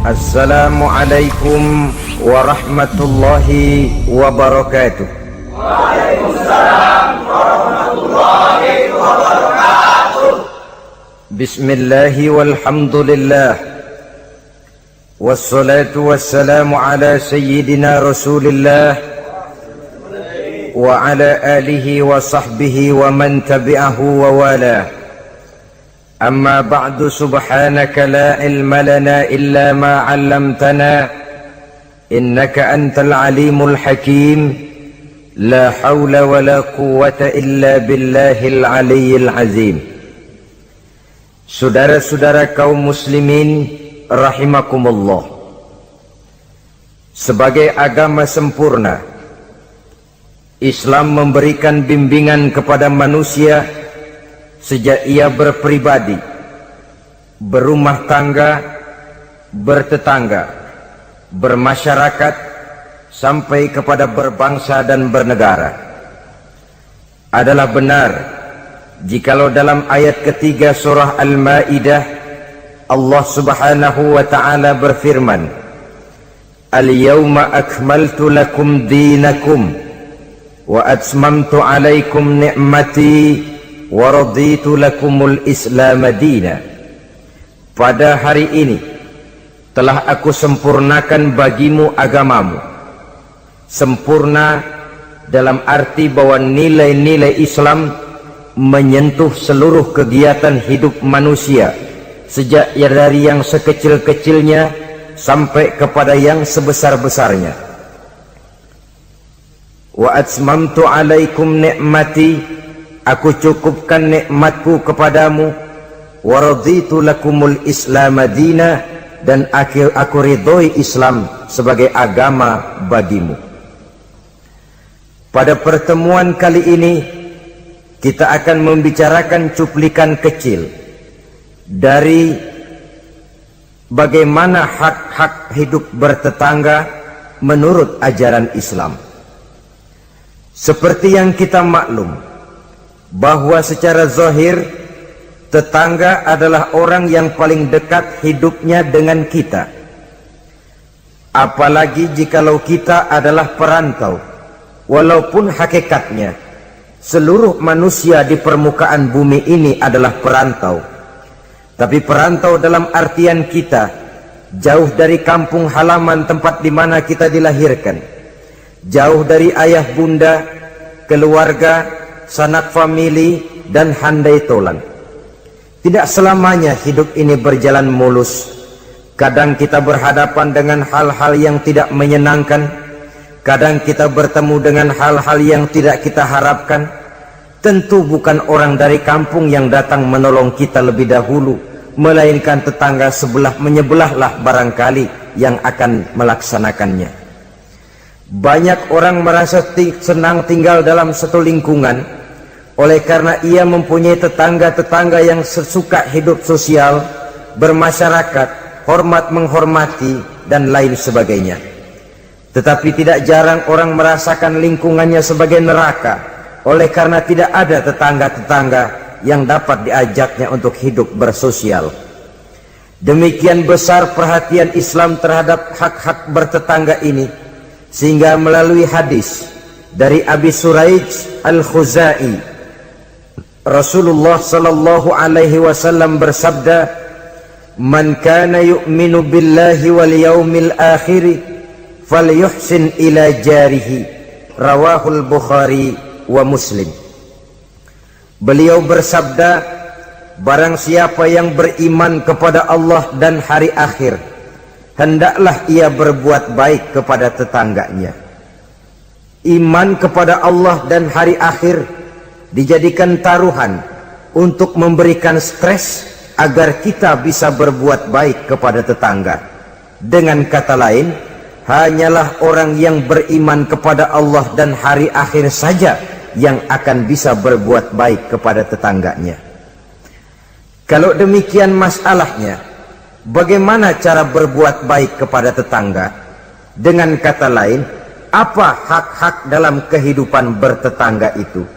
Assalamualaikum warahmatullahi wabarakatuh. Waalaikumsalam warahmatullahi wabarakatuh. Bismillahi walhamdulillah, wassalatu wassalamu ala sayyidina rasulillah wa ala alihi wa sahbihi wa man tabi'ahu wa wala. Amma ba'du, subhanaka la ilma lana illa ma 'allamtana innaka antal alimul hakim. La hawla wa la quwwata illa billahil aliyyil azim. Saudara-saudara kaum muslimin rahimakumullah, sebagai agama sempurna, Islam memberikan bimbingan kepada manusia sejak ia berpribadi, berumah tangga, bertetangga, bermasyarakat, sampai kepada berbangsa dan bernegara. Adalah benar jikalau dalam ayat ketiga surah Al-Maidah Allah subhanahu wa ta'ala berfirman, Al-yawma akmaltu lakum dinakum wa atmamtu alaikum ni'mati wa raditu lakumul islam dina. Pada hari ini telah aku sempurnakan bagimu agamamu. Sempurna dalam arti bahwa nilai-nilai Islam menyentuh seluruh kegiatan hidup manusia, sejak dari yang sekecil-kecilnya sampai kepada yang sebesar-besarnya. Wa atmamtu alaikum ni'mati, aku cukupkan nikmatku kepadamu. Wa raditu lakumul islam dina, dan aku ridhoi Islam sebagai agama bagimu. Pada pertemuan kali ini kita akan membicarakan cuplikan kecil dari bagaimana hak-hak hidup bertetangga menurut ajaran Islam. Seperti yang kita maklum bahwa secara zahir tetangga adalah orang yang paling dekat hidupnya dengan kita. Apalagi jikalau kita adalah perantau, walaupun hakikatnya seluruh manusia di permukaan bumi ini adalah perantau. Tapi perantau dalam artian kita jauh dari kampung halaman tempat di mana kita dilahirkan, jauh dari ayah bunda, keluarga, sanak famili, dan handai tolan. Tidak selamanya hidup ini berjalan mulus. Kadang kita berhadapan dengan hal-hal yang tidak menyenangkan, kadang kita bertemu dengan hal-hal yang tidak kita harapkan. Tentu bukan orang dari kampung yang datang menolong kita lebih dahulu, melainkan tetangga sebelah menyebelahlah barangkali yang akan melaksanakannya. Banyak orang merasa senang tinggal dalam satu lingkungan oleh karena ia mempunyai tetangga-tetangga yang sesuka hidup sosial, bermasyarakat, hormat menghormati, dan lain sebagainya. Tetapi tidak jarang orang merasakan lingkungannya sebagai neraka oleh karena tidak ada tetangga-tetangga yang dapat diajaknya untuk hidup bersosial. Demikian besar perhatian Islam terhadap hak-hak bertetangga ini, sehingga melalui hadis dari Abi Suraij Al-Khuzai, Rasulullah sallallahu alaihi wasallam bersabda, "Man kana yu'minu billahi wal yaumil akhir falyuhsin ila jarihi." Rawahul Bukhari wa Muslim. Beliau bersabda, barang siapa yang beriman kepada Allah dan hari akhir, hendaklah ia berbuat baik kepada tetangganya. Iman kepada Allah dan hari akhir dijadikan taruhan untuk memberikan stres agar kita bisa berbuat baik kepada tetangga. Dengan kata lain, hanyalah orang yang beriman kepada Allah dan hari akhir saja yang akan bisa berbuat baik kepada tetangganya. Kalau demikian masalahnya, bagaimana cara berbuat baik kepada tetangga? Dengan kata lain, apa hak-hak dalam kehidupan bertetangga itu?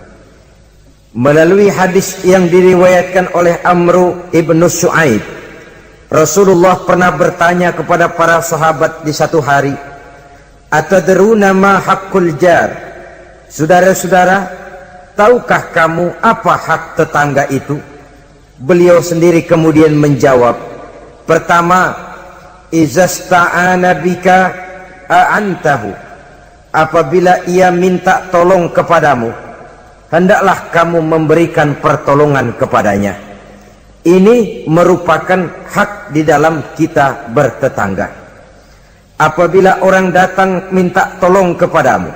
Melalui hadis yang diriwayatkan oleh Amru ibnu Shu'aib, Rasulullah pernah bertanya kepada para sahabat di satu hari, atadruna ma haqqul jar? Saudara-saudara, tahukah kamu apa hak tetangga itu? Beliau sendiri kemudian menjawab, pertama, izasta'ana bika a'antahu. Apabila ia minta tolong kepadamu, hendaklah kamu memberikan pertolongan kepadanya. Ini merupakan hak di dalam kita bertetangga. Apabila orang datang minta tolong kepadamu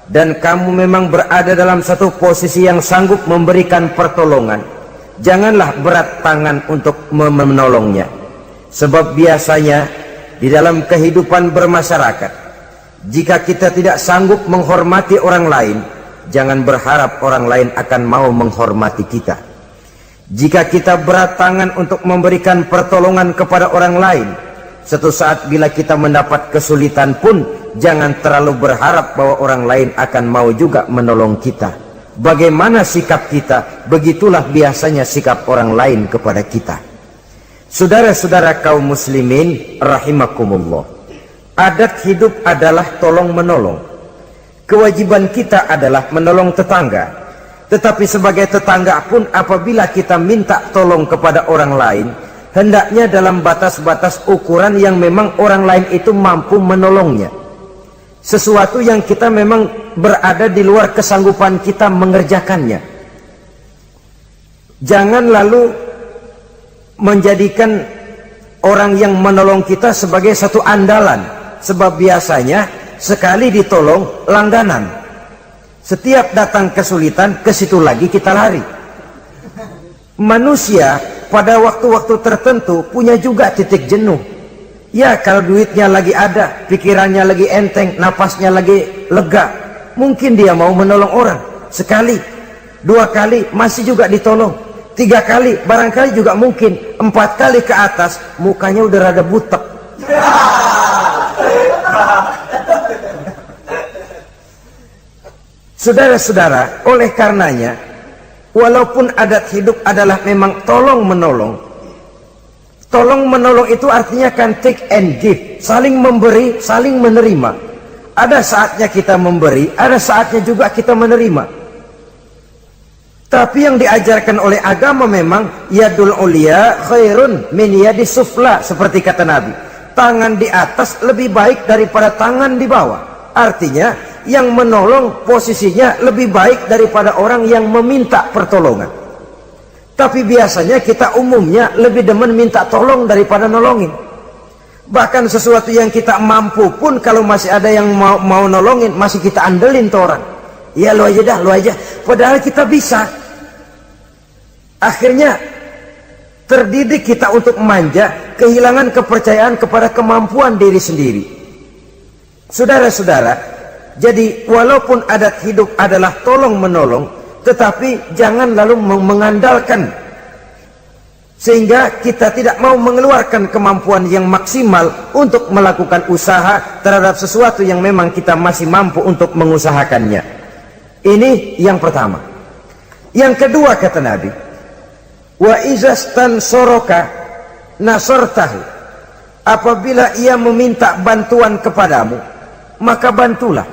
dan kamu memang berada dalam satu posisi yang sanggup memberikan pertolongan, janganlah berat tangan untuk menolongnya. Sebab biasanya di dalam kehidupan bermasyarakat, jika kita tidak sanggup menghormati orang lain, jangan berharap orang lain akan mau menghormati kita. Jika kita berat tangan untuk memberikan pertolongan kepada orang lain, suatu saat bila kita mendapat kesulitan pun, jangan terlalu berharap bahwa orang lain akan mau juga menolong kita. Bagaimana sikap kita, begitulah biasanya sikap orang lain kepada kita. Saudara-saudara kaum muslimin rahimakumullah, adat hidup adalah tolong menolong. Kewajiban kita adalah menolong tetangga. Tetapi sebagai tetangga pun, apabila kita minta tolong kepada orang lain, hendaknya dalam batas-batas ukuran yang memang orang lain itu mampu menolongnya. Sesuatu yang kita memang berada di luar kesanggupan kita mengerjakannya. Jangan lalu menjadikan orang yang menolong kita sebagai satu andalan. Sebab biasanya sekali ditolong langganan. Setiap datang kesulitan, ke situ lagi kita lari. Manusia pada waktu-waktu tertentu punya juga titik jenuh. Ya, kalau duitnya lagi ada, pikirannya lagi enteng, napasnya lagi lega, mungkin dia mau menolong orang. Sekali, 2 kali masih juga ditolong, 3 kali barangkali juga mungkin, 4 kali ke atas mukanya udah rada butek. Saudara-saudara, oleh karenanya, walaupun adat hidup adalah memang tolong menolong, tolong menolong itu artinya kan take and give, saling memberi, saling menerima. Ada saatnya kita memberi, ada saatnya juga kita menerima. Tapi yang diajarkan oleh agama memang yadul ulia khairun min yadis sufla, seperti kata Nabi. Tangan di atas lebih baik daripada tangan di bawah. Artinya yang menolong posisinya lebih baik daripada orang yang meminta pertolongan. Tapi biasanya kita umumnya lebih demen minta tolong daripada nolongin. Bahkan sesuatu yang kita mampu pun, kalau masih ada yang mau nolongin, masih kita andelin tuh orang. Ya lu aja dah, lu aja. Padahal kita bisa. Akhirnya terdidik kita untuk manja, kehilangan kepercayaan kepada kemampuan diri sendiri. Saudara-saudara, jadi walaupun adat hidup adalah tolong menolong, tetapi jangan lalu mengandalkan sehingga kita tidak mau mengeluarkan kemampuan yang maksimal untuk melakukan usaha terhadap sesuatu yang memang kita masih mampu untuk mengusahakannya. Ini yang pertama. Yang kedua kata Nabi, wa izastan soroka nasartahu. Apabila ia meminta bantuan kepadamu, maka bantulah.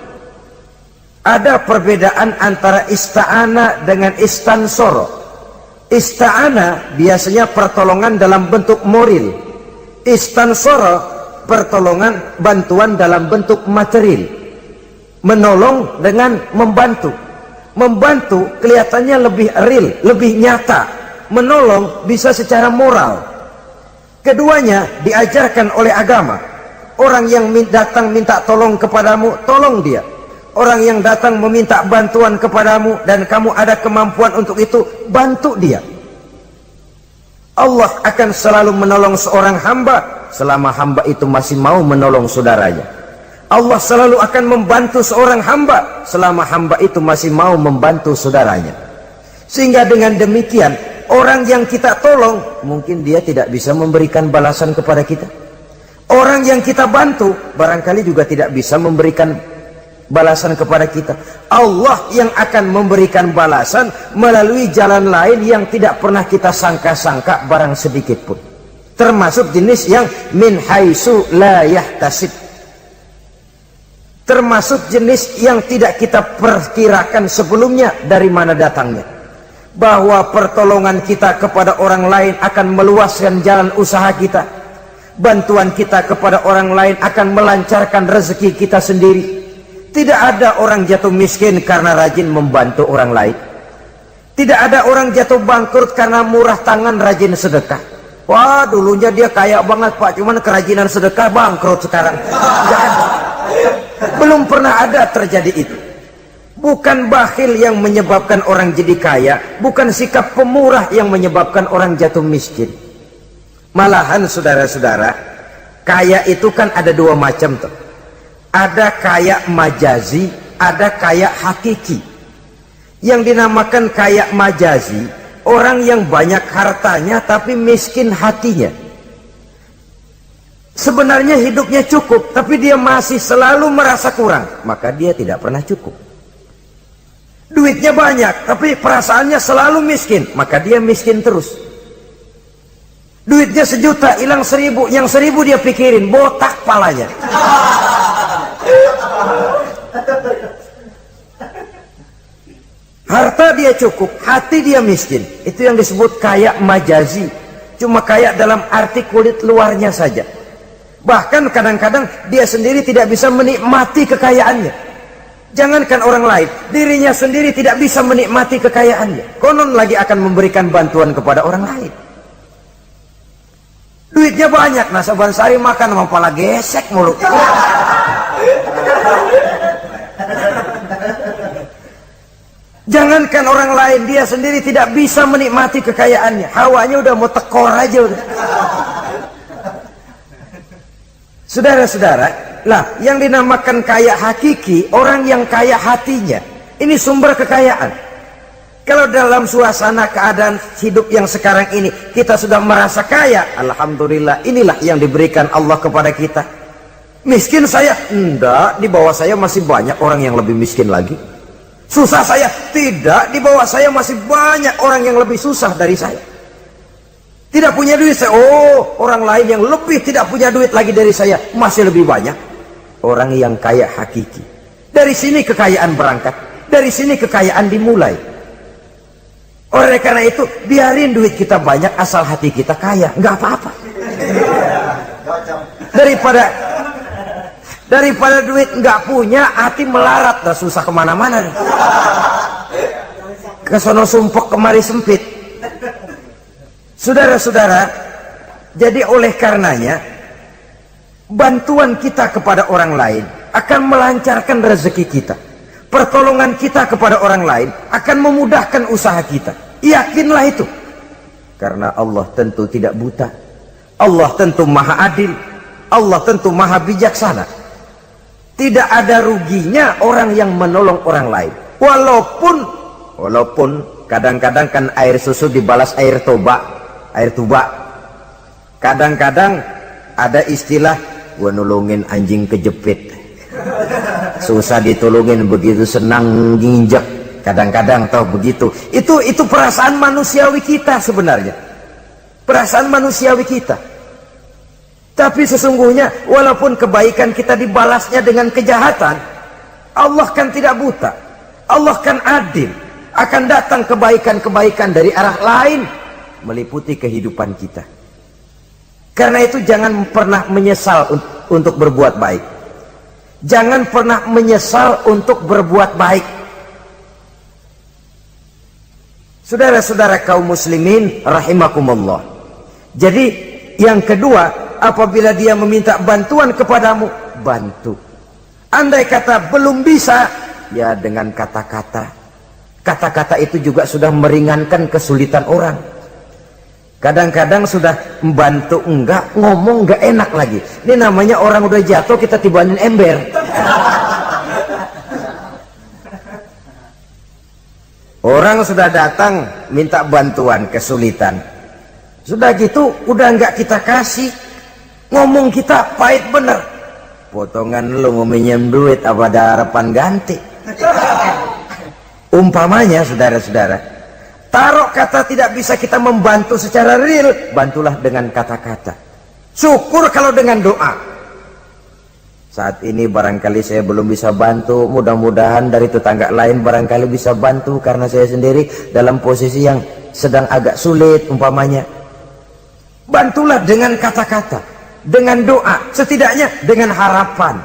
Ada perbedaan antara ista'ana dengan istansoro. Ista'ana biasanya pertolongan dalam bentuk moral. Istansoro pertolongan, bantuan dalam bentuk material. Menolong dengan membantu. Membantu kelihatannya lebih real, lebih nyata. Menolong bisa secara moral. Keduanya diajarkan oleh agama. Orang yang datang minta tolong kepadamu, tolong dia. Orang yang datang meminta bantuan kepadamu dan kamu ada kemampuan untuk itu, bantu dia. Allah akan selalu menolong seorang hamba selama hamba itu masih mau menolong saudaranya. Allah selalu akan membantu seorang hamba selama hamba itu masih mau membantu saudaranya. Sehingga dengan demikian, orang yang kita tolong mungkin dia tidak bisa memberikan balasan kepada kita. Orang yang kita bantu barangkali juga tidak bisa memberikan balasan kepada kita. Allah yang akan memberikan balasan melalui jalan lain yang tidak pernah kita sangka-sangka barang sedikit pun. termasuk jenis yang min haitsu la yahtasib, termasuk jenis yang tidak kita perkirakan sebelumnya dari mana datangnya, bahwa pertolongan kita kepada orang lain akan meluaskan jalan usaha kita, bantuan kita kepada orang lain akan melancarkan rezeki kita sendiri. Tidak ada orang jatuh miskin karena rajin membantu orang lain. Tidak ada orang jatuh bangkrut karena murah tangan rajin sedekah. Wah, dulunya dia kaya banget Pak, cuman kerajinan sedekah bangkrut sekarang. Tidak ada. Belum pernah ada terjadi itu. Bukan bakhil yang menyebabkan orang jadi kaya, bukan sikap pemurah yang menyebabkan orang jatuh miskin. Malahan saudara-saudara, kaya itu kan ada dua macam tuh. Ada kaya majazi, ada kaya hakiki. Yang dinamakan kaya majazi, orang yang banyak hartanya tapi miskin hatinya. Sebenarnya hidupnya cukup, tapi dia masih selalu merasa kurang, maka dia tidak pernah cukup. Duitnya banyak, tapi perasaannya selalu miskin, maka dia miskin terus. Duitnya 1 juta, hilang 1.000, yang 1.000 dia pikirin, botak palanya. Harta dia cukup, hati dia miskin. Itu yang disebut kaya majazi. Cuma kaya dalam arti kulit luarnya saja. Bahkan kadang-kadang dia sendiri tidak bisa menikmati kekayaannya. Jangankan orang lain, dirinya sendiri tidak bisa menikmati kekayaannya. Konon lagi akan memberikan bantuan kepada orang lain. Duitnya banyak, nah saban sehari makan sama pala gesek mulu. Jangankan orang lain, dia sendiri tidak bisa menikmati kekayaannya. Hawanya udah mau tekor aja udah. Saudara-saudara, lah yang dinamakan kaya hakiki, orang yang kaya hatinya, ini sumber kekayaan. Kalau dalam suasana keadaan hidup yang sekarang ini kita sudah merasa kaya, alhamdulillah, inilah yang diberikan Allah kepada kita. Miskin saya? Enggak, di bawah saya masih banyak orang yang lebih miskin lagi. Susah saya? Tidak, di bawah saya masih banyak orang yang lebih susah dari saya. Tidak punya duit saya, oh orang lain yang lebih tidak punya duit lagi dari saya masih lebih banyak. Orang yang kaya hakiki. Dari sini kekayaan berangkat, dari sini kekayaan dimulai. Oleh karena itu biarin duit kita banyak asal hati kita kaya, nggak apa-apa. Daripada duit nggak punya, hati melarat, dah susah kemana-mana. Kesono sumpok kemari sempit. Saudara-saudara, jadi oleh karenanya bantuan kita kepada orang lain akan melancarkan rezeki kita. Pertolongan kita kepada orang lain akan memudahkan usaha kita. Yakinlah itu. Karena Allah tentu tidak buta. Allah tentu maha adil. Allah tentu maha bijaksana. Tidak ada ruginya orang yang menolong orang lain. Walaupun kadang-kadang kan air susu dibalas air tuba. Kadang-kadang ada istilah, gua nolongin anjing kejepit. Susah ditolongin, begitu senang nginjek. Kadang-kadang tahu begitu. Itu perasaan manusiawi kita sebenarnya. Perasaan manusiawi kita. Tapi sesungguhnya walaupun kebaikan kita dibalasnya dengan kejahatan, Allah kan tidak buta. Allah kan adil. Akan datang kebaikan-kebaikan dari arah lain meliputi kehidupan kita. Karena itu jangan pernah menyesal untuk berbuat baik. Jangan pernah menyesal untuk berbuat baik. Saudara-saudara kaum muslimin rahimakumullah. Jadi yang kedua, apabila dia meminta bantuan kepadamu, bantu. Andai kata belum bisa, ya dengan kata-kata. Kata-kata itu juga sudah meringankan kesulitan orang. Kadang-kadang sudah membantu enggak, ngomong enggak enak lagi. Ini namanya orang udah jatuh kita tibanin ember. Orang sudah datang minta bantuan, kesulitan. Sudah gitu udah enggak kita kasih. Ngomong kita pahit bener. Potongan lu mau minjem duit apa ada harapan ganti? Umpamanya saudara-saudara, Taruh kata tidak bisa kita membantu secara real, bantulah dengan kata-kata. Syukur kalau dengan doa. Saat ini barangkali saya belum bisa bantu, mudah-mudahan dari tetangga lain barangkali bisa bantu, karena saya sendiri dalam posisi yang sedang agak sulit umpamanya. Bantulah dengan kata-kata, dengan doa, setidaknya dengan harapan.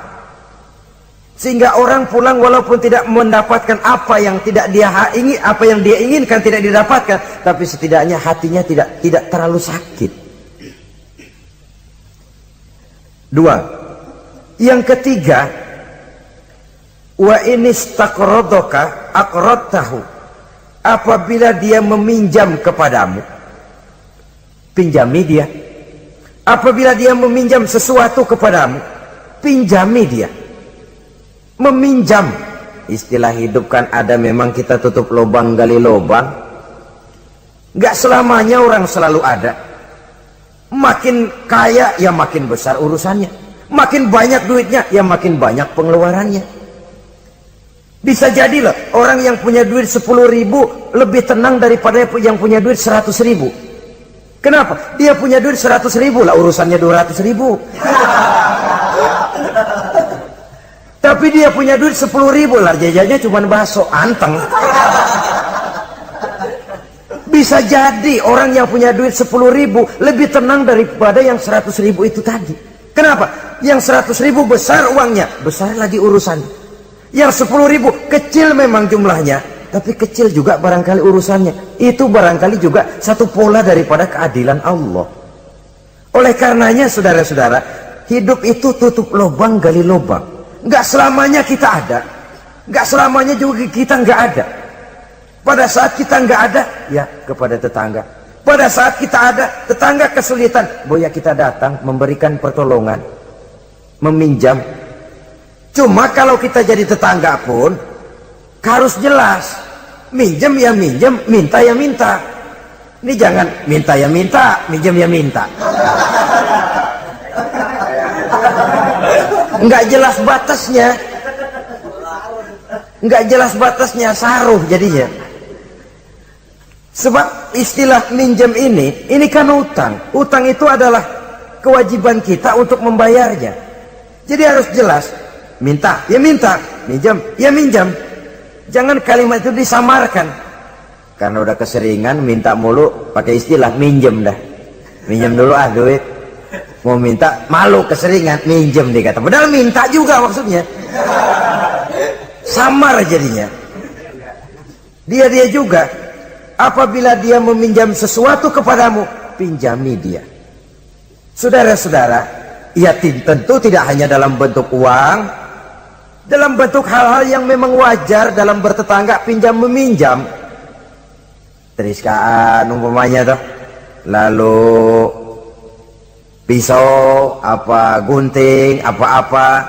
Sehingga orang pulang walaupun tidak mendapatkan apa yang tidak dia ingin, apa yang dia inginkan tidak didapatkan, tapi setidaknya hatinya tidak terlalu sakit. Dua, yang ketiga, wa inistaqradaka aqradtahu, apabila dia meminjam kepadamu, pinjami dia. Apabila dia meminjam sesuatu kepadamu, pinjami dia. Meminjam, istilah hidup kan ada, memang kita tutup lubang gali lubang. Gak selamanya orang selalu ada. Makin kaya ya makin besar urusannya, makin banyak duitnya ya makin banyak pengeluarannya. Bisa jadi loh orang yang punya duit 10.000 lebih tenang daripada yang punya duit 100.000. Kenapa? Dia punya duit 100.000 lah, urusannya 200.000. Tapi dia punya duit 10.000 lah, jajannya cuma bakso anteng. Bisa jadi orang yang punya duit 10.000 lebih tenang daripada yang 100.000 itu tadi. Kenapa? Yang 100.000 besar uangnya, besar lagi urusan. Yang 10.000 kecil memang jumlahnya, tapi kecil juga barangkali urusannya. Itu barangkali juga satu pola daripada keadilan Allah. Oleh karenanya saudara-saudara, hidup itu tutup lubang gali lubang. Nggak selamanya kita ada, nggak selamanya juga kita nggak ada. Pada saat kita nggak ada, ya kepada tetangga. Pada saat kita ada, tetangga kesulitan, boya kita datang memberikan pertolongan, meminjam. Cuma kalau kita jadi tetangga pun harus jelas, minjem ya minjem, minta ya minta. Ini jangan minta ya minta, minjem ya minta. Nggak jelas batasnya, nggak jelas batasnya, saruh jadinya. Sebab istilah minjem ini kan utang. Utang itu adalah kewajiban kita untuk membayarnya. Jadi harus jelas, minta ya minta, minjem ya minjem. Jangan kalimat itu disamarkan, karena udah keseringan minta mulu pakai istilah minjem dah. Minjem dulu duit. Mau minta malu keseringan minjem dikata, padahal minta juga maksudnya. Samar jadinya. Dia juga apabila dia meminjam sesuatu kepadamu, pinjami dia. Saudara-saudara, ya tentu tidak hanya dalam bentuk uang, dalam bentuk hal-hal yang memang wajar dalam bertetangga, pinjam meminjam. Teriskaan umpamanya tuh, lalu pisau, apa gunting, apa-apa.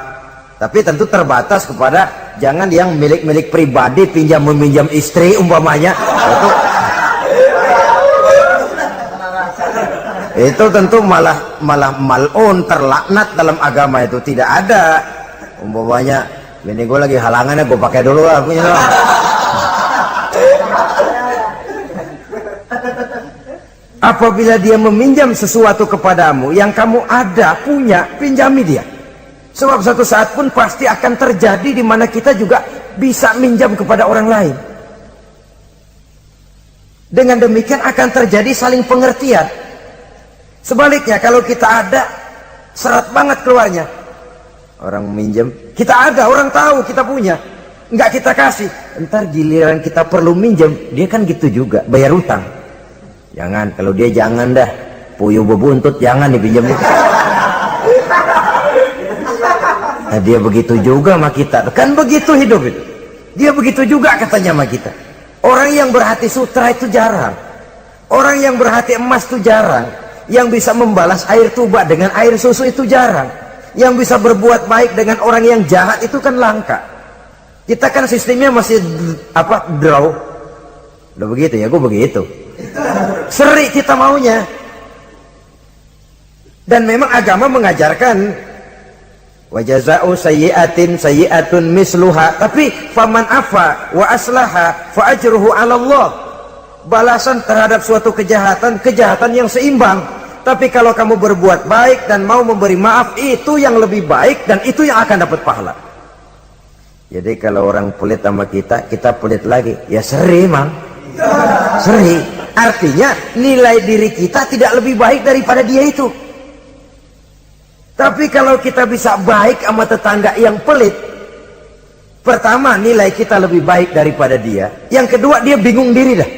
Tapi tentu terbatas kepada, jangan yang milik-milik pribadi pinjam meminjam istri umpamanya. Itu tentu malah mal'un, terlaknat dalam agama itu. Tidak ada umpamanya, ini gue lagi halangannya gue pakai dulu lah punya. Apabila dia meminjam sesuatu kepadamu yang kamu ada, punya, pinjami dia. Sebab suatu saat pun pasti akan terjadi di mana kita juga bisa minjam kepada orang lain. Dengan demikian akan terjadi saling pengertian. Sebaliknya kalau kita ada, seret banget keluarnya. Orang minjam, kita ada, orang tahu kita punya, nggak kita kasih. Ntar giliran kita perlu minjam, dia kan gitu juga, bayar utang. Jangan, kalau dia jangan dah, puyuh bebuntut, jangan dipinjam. Nah, dia begitu juga sama kita, kan begitu hidup itu. Dia begitu juga katanya sama kita. Orang yang berhati sutra itu jarang, orang yang berhati emas itu jarang, yang bisa membalas air tuba dengan air susu itu jarang, yang bisa berbuat baik dengan orang yang jahat itu kan langka. Kita kan sistemnya masih draw. Udah begitu ya, gue begitu. Seri kita maunya. Dan memang agama mengajarkan wa jazaa'u sayyi'atin sayyi'atun misluha, tapi faman afa wa aslaha fa ajruhu 'ala Allah. balasan terhadap suatu kejahatan, kejahatan yang seimbang. Tapi kalau kamu berbuat baik dan mau memberi maaf, itu yang lebih baik dan itu yang akan dapat pahala. Jadi kalau orang pelit sama kita, kita pelit lagi, ya seri mang, seri. Artinya nilai diri kita tidak lebih baik daripada dia itu. Tapi kalau kita bisa baik sama tetangga yang pelit, pertama nilai kita lebih baik daripada dia. Yang kedua dia bingung diri dah.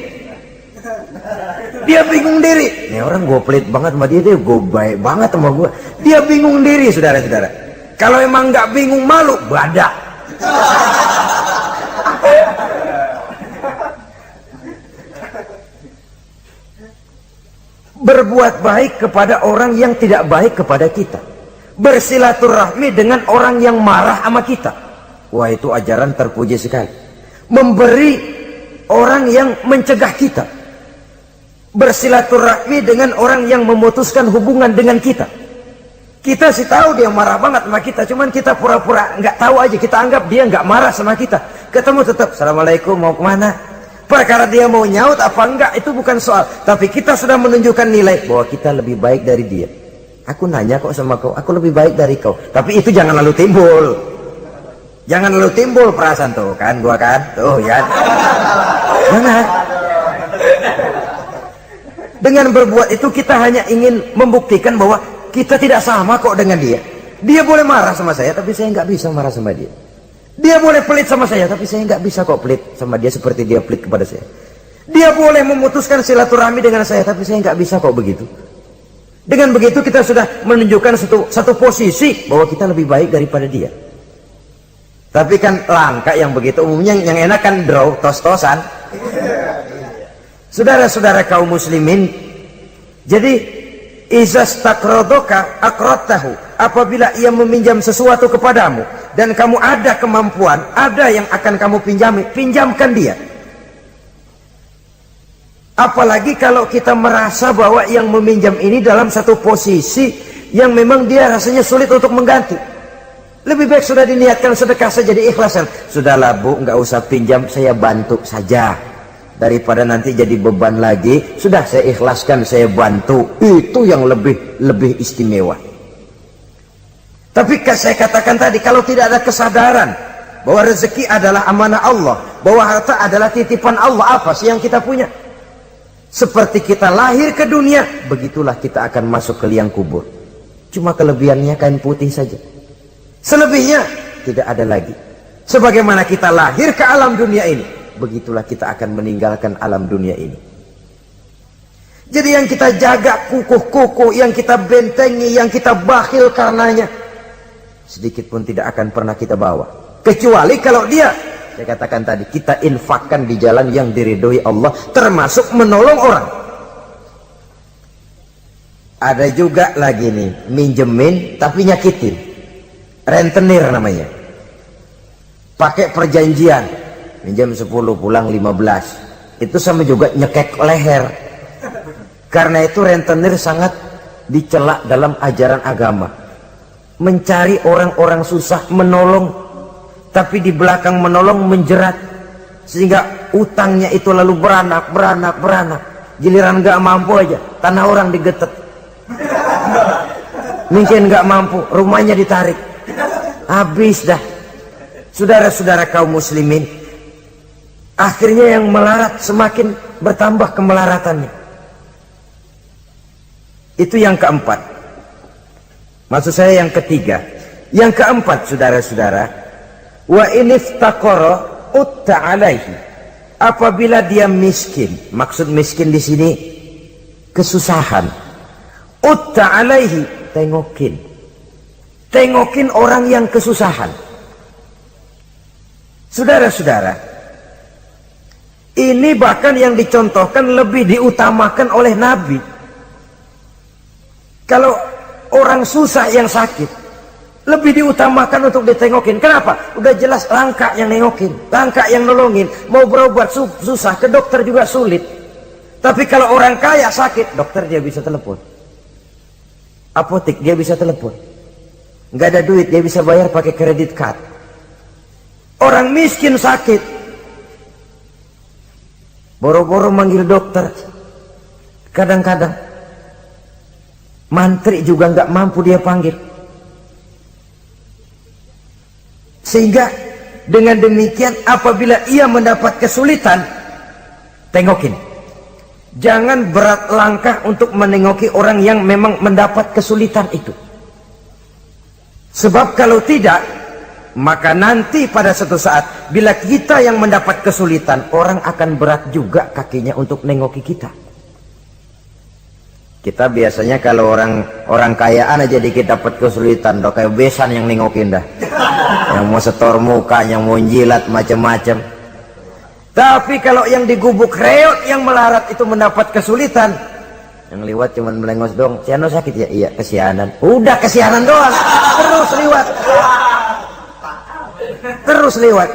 Dia bingung diri. Ini orang gue pelit banget sama dia, gue baik banget sama gue. Dia bingung diri, saudara-saudara. Kalau emang nggak bingung malu, badak. Berbuat baik kepada orang yang tidak baik kepada kita. Bersilaturahmi dengan orang yang marah sama kita. Wah, itu ajaran terpuji sekali. Memberi orang yang mencegah kita. Bersilaturahmi dengan orang yang memutuskan hubungan dengan kita. Kita sih tahu dia marah banget sama kita, cuman kita pura-pura nggak tahu aja, kita anggap dia nggak marah sama kita. Ketemu tetap, assalamualaikum, mau kemana? Perkara dia mau nyaut apa enggak itu bukan soal, tapi kita sudah menunjukkan nilai bahwa kita lebih baik dari dia. Aku nanya kok sama kau, aku lebih baik dari kau, tapi itu jangan lalu timbul. Jangan lalu timbul perasaan tuh kan, gua kan, tuh ya. Jangan. Dengan berbuat itu kita hanya ingin membuktikan bahwa kita tidak sama kok dengan dia. Dia boleh marah sama saya, tapi saya nggak bisa marah sama dia. Dia boleh pelit sama saya, tapi saya nggak bisa kok pelit sama dia seperti dia pelit kepada saya. Dia boleh memutuskan silaturahmi dengan saya, tapi saya nggak bisa kok begitu. Dengan begitu kita sudah menunjukkan satu posisi bahwa kita lebih baik daripada dia. Tapi kan langka yang begitu, umumnya yang enak kan draw, tos-tosan. Saudara-saudara kaum muslimin, jadi izastakrodoka akrotahu, apabila ia meminjam sesuatu kepadamu dan kamu ada kemampuan, ada yang akan kamu pinjami, pinjamkan dia. Apalagi kalau kita merasa bahwa yang meminjam ini dalam satu posisi yang memang dia rasanya sulit untuk mengganti. Lebih baik sudah diniatkan sedekah saja, diikhlaskan. Sudahlah bu, nggak usah pinjam, saya bantu saja. Daripada nanti jadi beban lagi, sudah saya ikhlaskan, saya bantu. Itu yang lebih istimewa. Tapi saya katakan tadi, kalau tidak ada kesadaran bahwa rezeki adalah amanah Allah, bahwa harta adalah titipan Allah, apa sih yang kita punya? Seperti kita lahir ke dunia, begitulah kita akan masuk ke liang kubur. Cuma kelebihannya kain putih saja. Selebihnya tidak ada lagi. Sebagaimana kita lahir ke alam dunia ini, begitulah kita akan meninggalkan alam dunia ini. Jadi yang kita jaga kukuh-kukuh, yang kita bentengi, yang kita bakhil karenanya, sedikit pun tidak akan pernah kita bawa. Kecuali kalau dia, saya katakan tadi, kita infakkan di jalan yang diridhoi Allah, termasuk menolong orang. Ada juga lagi nih, minjemin tapi nyakitin. Rentenir namanya. Pakai perjanjian. Minjam 10 pulang 15, itu sama juga nyekek leher. Karena itu rentenir sangat dicela dalam ajaran agama. Mencari orang-orang susah, menolong, tapi di belakang menolong menjerat, sehingga utangnya itu lalu beranak. Giliran nggak mampu aja, tanah orang digetet. Mungkin nggak mampu, rumahnya ditarik, habis dah. Saudara-saudara kaum muslimin, akhirnya yang melarat semakin bertambah kemelaratannya. Itu yang keempat. Maksud saya yang ketiga. Yang keempat, saudara-saudara, wa iniftaqara utta alaihi. Apabila dia miskin, maksud miskin di sini kesusahan. Utta alaihi, tengokin orang yang kesusahan. Saudara-saudara, ini bahkan yang dicontohkan lebih diutamakan oleh Nabi. Kalau orang susah yang sakit, lebih diutamakan untuk ditengokin. Kenapa? Udah jelas langka yang nengokin, langka yang nolongin. Mau berobat susah, ke dokter juga sulit. Tapi kalau orang kaya sakit, dokter dia bisa telepon, apotek dia bisa telepon. Nggak ada duit, dia bisa bayar pakai kredit card. Orang miskin sakit, boro-boro manggil dokter. Kadang-kadang mantri juga nggak mampu dia panggil. Sehingga dengan demikian apabila ia mendapat kesulitan, tengokin. Jangan berat langkah untuk menengoki orang yang memang mendapat kesulitan itu. Sebab kalau tidak, maka nanti pada suatu saat bila kita yang mendapat kesulitan, orang akan berat juga kakinya untuk nengoki kita. Kita biasanya kalau orang kayaan aja dikit dapat kesulitan, udah kayak besan yang nengokin dah. Yang mau setor muka, yang mau jilat macam-macam. Tapi kalau yang digubuk reot yang melarat itu mendapat kesulitan, yang lewat cuman melengos dong. Ciano sakit ya? Iya, kesianan. Udah kesianan doang. Terus lewat. Terus lewat.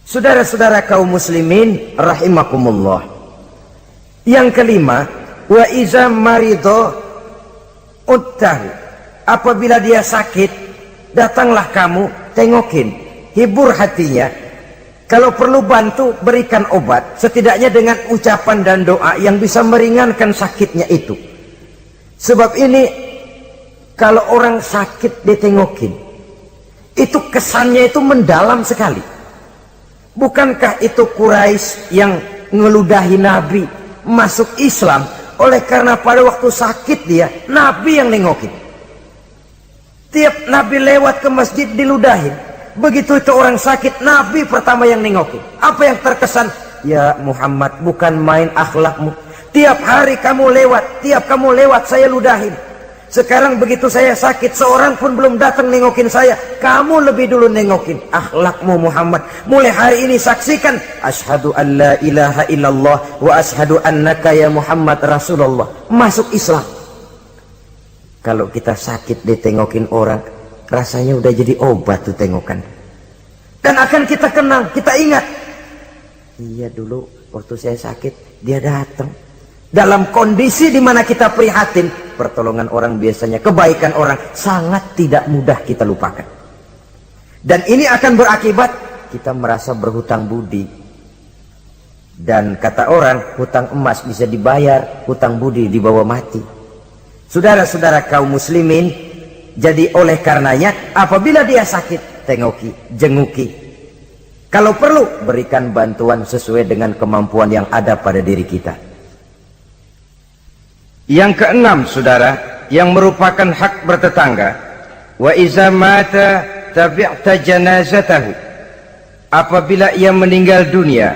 Saudara-saudara kaum muslimin rahimakumullah. Yang kelima, wa iza marido uttahu. Apabila dia sakit, datanglah kamu, tengokin, hibur hatinya. Kalau perlu bantu, berikan obat, setidaknya dengan ucapan dan doa yang bisa meringankan sakitnya itu. Sebab ini kalau orang sakit ditengokin, itu kesannya itu mendalam sekali. Bukankah itu Quraisy yang ngeludahi Nabi masuk Islam oleh karena pada waktu sakit dia, Nabi yang nengokin. Tiap Nabi lewat ke masjid diludahin. Begitu itu orang sakit, Nabi pertama yang nengokin. Apa yang terkesan? Ya Muhammad, bukan main akhlakmu. Tiap hari kamu lewat saya ludahin. Sekarang begitu saya sakit, seorang pun belum datang nengokin saya. Kamu lebih dulu nengokin. Akhlakmu Muhammad. Mulai hari ini saksikan, asyhadu an la ilaha illallah wa asyhadu annaka ya Muhammad Rasulullah. Masuk Islam. Kalau kita sakit ditengokin orang, rasanya udah jadi obat tuh tengokan. Dan akan kita kenang, kita ingat. Iya dulu waktu saya sakit, dia datang. Dalam kondisi dimana kita prihatin, pertolongan orang biasanya, kebaikan orang sangat tidak mudah kita lupakan. Dan ini akan berakibat kita merasa berhutang budi. Dan kata orang, hutang emas bisa dibayar, hutang budi dibawa mati. Saudara-saudara kaum muslimin, jadi oleh karenanya apabila dia sakit, tengoki, jenguki. Kalau perlu berikan bantuan sesuai dengan kemampuan yang ada pada diri kita. Yang keenam, saudara, yang merupakan hak bertetangga, wa iza mata tabi'ta janazatahu. Apabila ia meninggal dunia,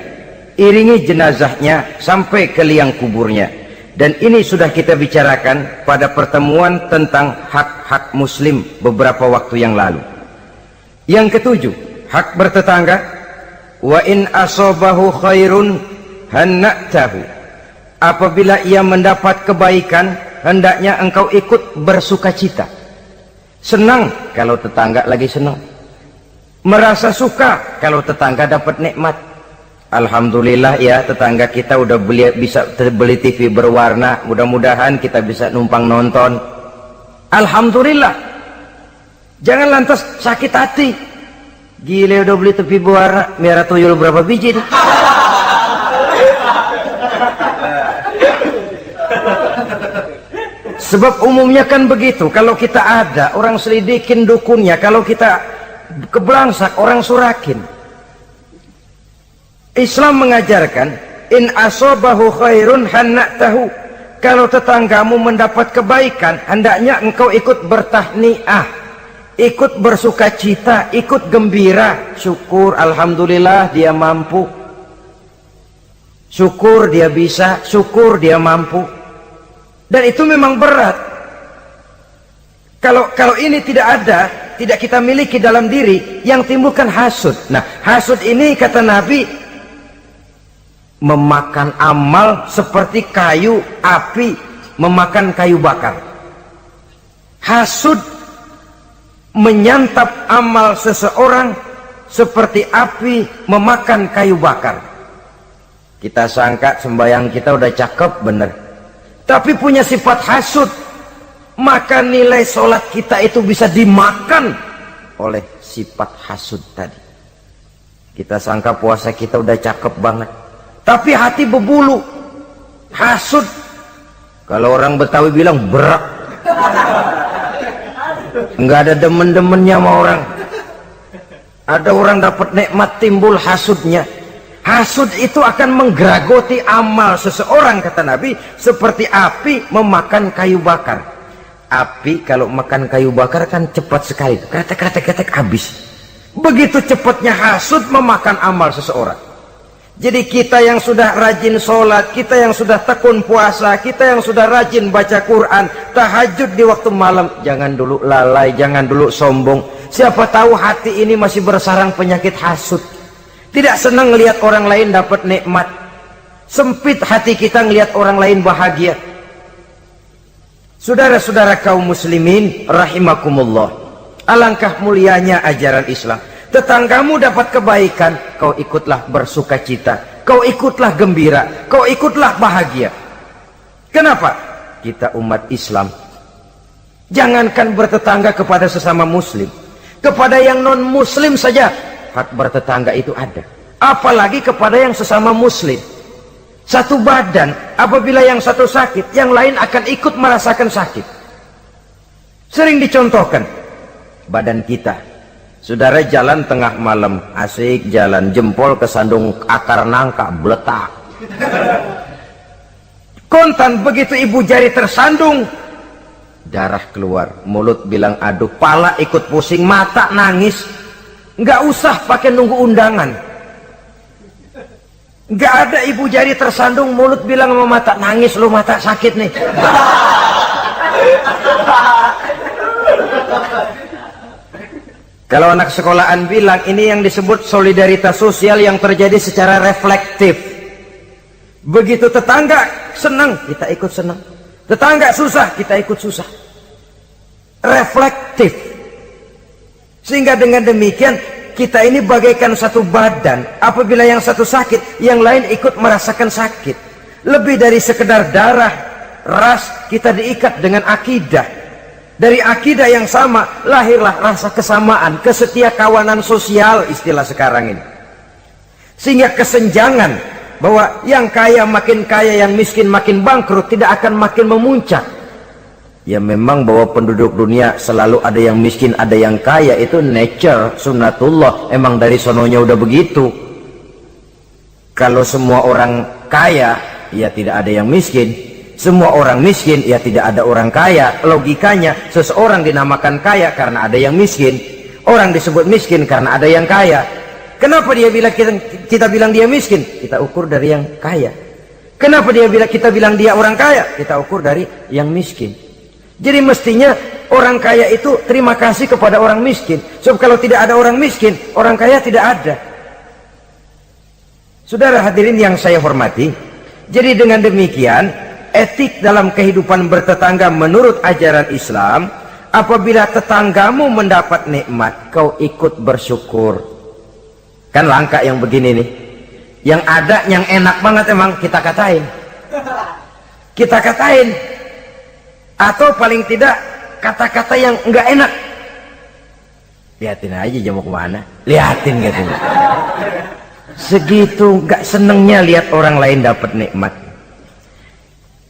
iringi jenazahnya sampai ke liang kuburnya. Dan ini sudah kita bicarakan pada pertemuan tentang hak-hak muslim beberapa waktu yang lalu. Yang ketujuh, hak bertetangga, wa in asobahu khairun hanna'tahu. Apabila ia mendapat kebaikan, hendaknya engkau ikut bersukacita. Senang kalau tetangga lagi senang. Merasa suka kalau tetangga dapat nikmat. Alhamdulillah ya, tetangga kita udah bisa beli TV berwarna, mudah-mudahan kita bisa numpang nonton. Alhamdulillah. Jangan lantas sakit hati. Gile udah beli TV berwarna, merah tuyul berapa biji nih? Sebab umumnya kan begitu, kalau kita ada, orang selidikin dukunnya, kalau kita keblangsak, orang surakin. Islam mengajarkan, in asobahu khairun hanna'tahu. Kalau tetanggamu mendapat kebaikan, hendaknya engkau ikut bertahniah, ikut bersukacita, ikut gembira. Syukur, alhamdulillah dia mampu. Syukur dia bisa, syukur dia mampu. Dan itu memang berat. Kalau ini tidak ada, tidak kita miliki dalam diri, yang timbulkan hasud. Nah, hasud ini kata Nabi, memakan amal seperti kayu api memakan kayu bakar. Hasud menyantap amal seseorang seperti api memakan kayu bakar. Kita sangka sembahyang kita udah cakep bener, tapi punya sifat hasud, maka nilai sholat kita itu bisa dimakan oleh sifat hasud tadi. Kita sangka puasa kita udah cakep banget, tapi hati berbulu, hasud. Kalau orang Betawi bilang berak, nggak ada demen-demennya sama orang. Ada orang dapat nikmat, timbul hasudnya. Hasud itu akan menggeragoti amal seseorang, kata Nabi, seperti api memakan kayu bakar. Api kalau makan kayu bakar kan cepat sekali, kretek habis. Begitu cepatnya hasud memakan amal seseorang. Jadi kita yang sudah rajin sholat, kita yang sudah tekun puasa, kita yang sudah rajin baca Quran, tahajud di waktu malam, jangan dulu lalai, jangan dulu sombong. Siapa tahu hati ini masih bersarang penyakit hasud. Tidak senang melihat orang lain dapat nikmat. Sempit hati kita melihat orang lain bahagia. Saudara-saudara kaum muslimin rahimakumullah, alangkah mulianya ajaran Islam. Tetanggamu dapat kebaikan, kau ikutlah bersuka cita, kau ikutlah gembira, kau ikutlah bahagia. Kenapa? Kita umat Islam, jangankan bertetangga kepada sesama muslim, kepada yang non muslim saja hak bertetangga itu ada, apalagi kepada yang sesama muslim. Satu badan, apabila yang satu sakit, yang lain akan ikut merasakan sakit. Sering dicontohkan, badan kita, saudara jalan tengah malam, asik jalan, jempol kesandung akar nangka, beletak. Kontan begitu ibu jari tersandung, darah keluar, mulut bilang aduh, pala ikut pusing, mata nangis. Nggak usah pakai nunggu undangan. Nggak ada ibu jari tersandung, mulut bilang sama mata, nangis lu, mata sakit nih. Kalau anak sekolahan bilang, ini yang disebut solidaritas sosial yang terjadi secara reflektif. Begitu tetangga senang, kita ikut senang. Tetangga susah, kita ikut susah. Reflektif. Sehingga dengan demikian, kita ini bagaikan satu badan. Apabila yang satu sakit, yang lain ikut merasakan sakit. Lebih dari sekedar darah, ras, kita diikat dengan akidah. Dari akidah yang sama lahirlah rasa kesamaan, kesetiakawanan sosial istilah sekarang ini. Sehingga kesenjangan bahwa yang kaya makin kaya, yang miskin makin bangkrut tidak akan makin memuncak. Ya memang bahwa penduduk dunia selalu ada yang miskin, ada yang kaya, itu nature, sunnatullah, emang dari sononya udah begitu. Kalau semua orang kaya, ya tidak ada yang miskin. Semua orang miskin, ya tidak ada orang kaya. Logikanya, seseorang dinamakan kaya karena ada yang miskin. Orang disebut miskin karena ada yang kaya. Kenapa dia bilang kita bilang dia miskin? Kita ukur dari yang kaya. Kenapa kita bilang dia orang kaya? Kita ukur dari yang miskin. Jadi mestinya orang kaya itu terima kasih kepada orang miskin. Sebab kalau tidak ada orang miskin, orang kaya tidak ada. Saudara hadirin yang saya hormati, jadi dengan demikian, etik dalam kehidupan bertetangga menurut ajaran Islam, apabila tetanggamu mendapat nikmat, kau ikut bersyukur. Kan langka yang begini nih, yang ada yang enak banget emang kita katain, atau paling tidak kata-kata yang enggak enak. Lihatin aja dia mau kemana, lihatin gitu. Segitu enggak senengnya lihat orang lain dapat nikmat.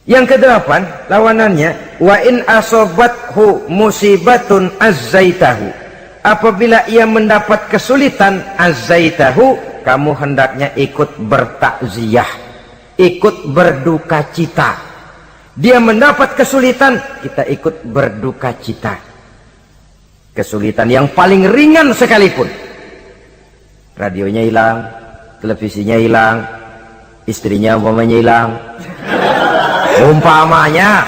Yang kedelapan, lawanannya, wa in asobathu musibatun azzaitahu. Apabila ia mendapat kesulitan, azzaitahu, kamu hendaknya ikut bertakziah, ikut berduka cita. Dia mendapat kesulitan, kita ikut berduka cita. Kesulitan yang paling ringan sekalipun. Radionya hilang, televisinya hilang, istrinya umpamanya hilang. Umpamanya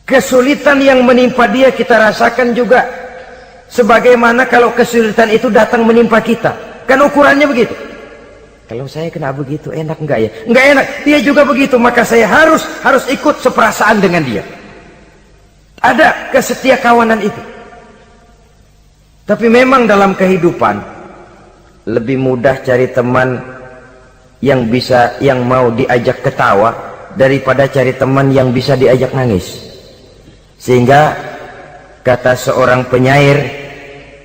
kesulitan yang menimpa dia kita rasakan juga sebagaimana kalau kesulitan itu datang menimpa kita. Kan ukurannya begitu. Kalau saya kena begitu enak enggak ya? Enggak enak. Dia juga begitu, maka saya harus ikut seperasaan dengan dia. Ada kesetiakawanan itu. Tapi memang dalam kehidupan lebih mudah cari teman yang mau diajak ketawa daripada cari teman yang bisa diajak nangis. Sehingga kata seorang penyair,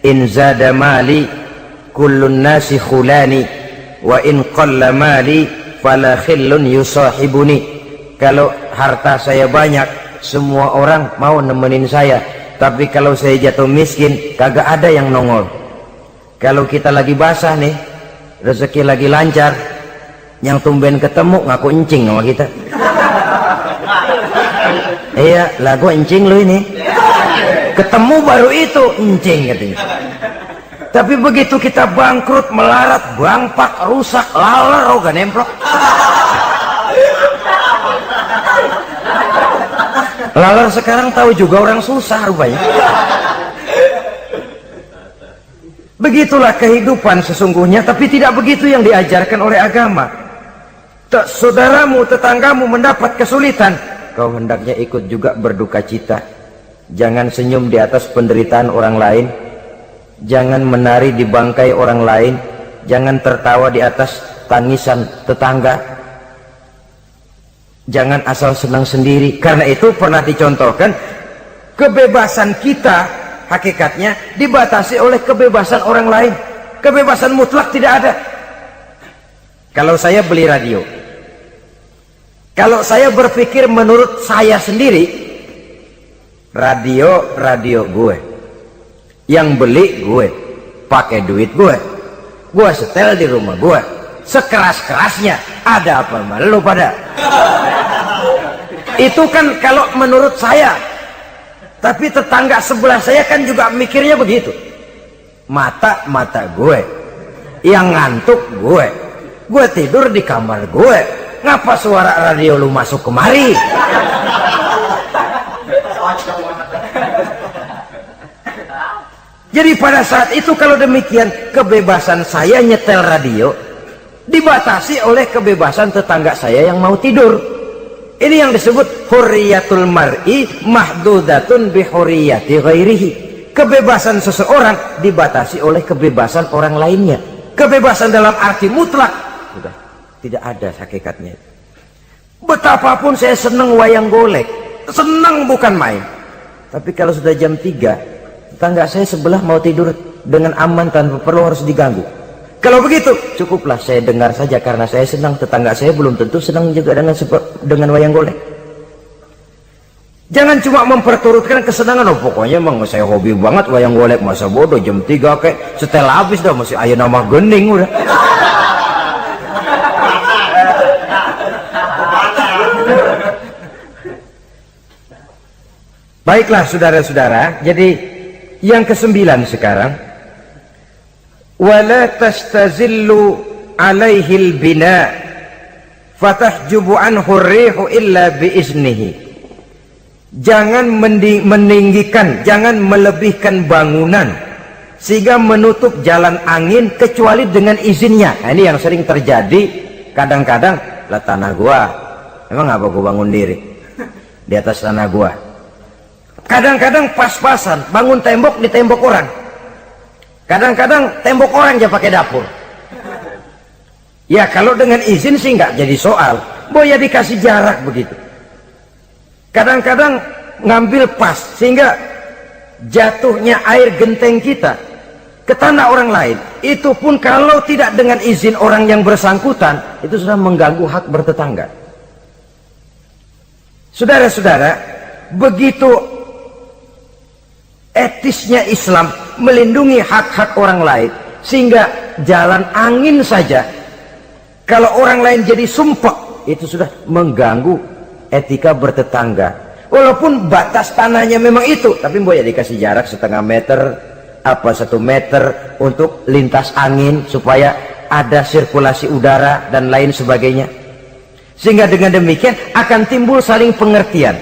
in zada mali kullun nasi khulani wa in qalla mali fala khillun yusahibuni. Kalau harta saya banyak, semua orang mau nemenin saya, tapi kalau saya jatuh miskin, kagak ada yang nongol. Kalau kita lagi basah nih, rezeki lagi lancar, yang tumben ketemu ngaku encing sama kita. Iya, lagu encing lu ini. Ketemu baru itu encing katanya. Tapi begitu kita bangkrut, melarat, bangpak, rusak, laler, gak nemplok. Laler sekarang tahu juga orang susah rupanya. Begitulah kehidupan sesungguhnya, tapi tidak begitu yang diajarkan oleh agama. Saudaramu, tetanggamu mendapat kesulitan, kau hendaknya ikut juga berduka cita. Jangan senyum di atas penderitaan orang lain, jangan menari di bangkai orang lain, jangan tertawa di atas tangisan tetangga, jangan asal senang sendiri. Karena itu pernah dicontohkan, kebebasan kita hakikatnya dibatasi oleh kebebasan orang lain. Kebebasan mutlak tidak ada. Kalau saya beli radio, kalau saya berpikir menurut saya sendiri, radio gue, yang beli gue, pakai duit gue setel di rumah gue, sekeras-kerasnya, ada apa malu pada? Itu kan kalau menurut saya. Tapi tetangga sebelah saya kan juga mikirnya begitu. Mata gue, yang ngantuk gue tidur di kamar gue, ngapa suara radio lu masuk kemari? Jadi pada saat itu kalau demikian, kebebasan saya nyetel radio dibatasi oleh kebebasan tetangga saya yang mau tidur. Ini yang disebut hurriyatul mar'i mahdudatun bi hurriyati ghairihi. Kebebasan seseorang dibatasi oleh kebebasan orang lainnya. Kebebasan dalam arti mutlak sudah tidak ada hakikatnya. Betapapun saya senang wayang golek, senang bukan main. Tapi kalau sudah jam 3, tetangga saya sebelah mau tidur dengan aman tanpa perlu harus diganggu. Kalau begitu, cukuplah saya dengar saja karena saya senang, tetangga saya belum tentu senang juga dengan wayang golek. Jangan cuma memperturutkan kesenangan, oh pokoknya emang saya hobi banget wayang golek, masa bodoh jam 3 kayak setel habis dah, masih ayo nama gening udah. Baiklah saudara-saudara, jadi yang ke-9 sekarang, wala tastazillu alaihil bina fatahjubu anhu rihu illa biiznihi. Jangan meninggikan, jangan melebihkan bangunan sehingga menutup jalan angin kecuali dengan izinnya. Nah, ini yang sering terjadi. Kadang-kadang lah tanah gua, emang apa gua bangun diri di atas tanah gua. Kadang-kadang pas-pasan bangun tembok di tembok orang. Kadang-kadang tembok orang aja pakai dapur. Ya kalau dengan izin sih nggak jadi soal. Boya dikasih jarak begitu. Kadang-kadang ngambil pas sehingga jatuhnya air genteng kita ke tanah orang lain. Itu pun kalau tidak dengan izin orang yang bersangkutan, itu sudah mengganggu hak bertetangga. Saudara-saudara, begitu etisnya Islam melindungi hak-hak orang lain, sehingga jalan angin saja kalau orang lain jadi sumpek, itu sudah mengganggu etika bertetangga. Walaupun batas tanahnya memang itu, tapi boleh dikasih jarak setengah meter apa 1 meter untuk lintas angin supaya ada sirkulasi udara dan lain sebagainya, sehingga dengan demikian akan timbul saling pengertian.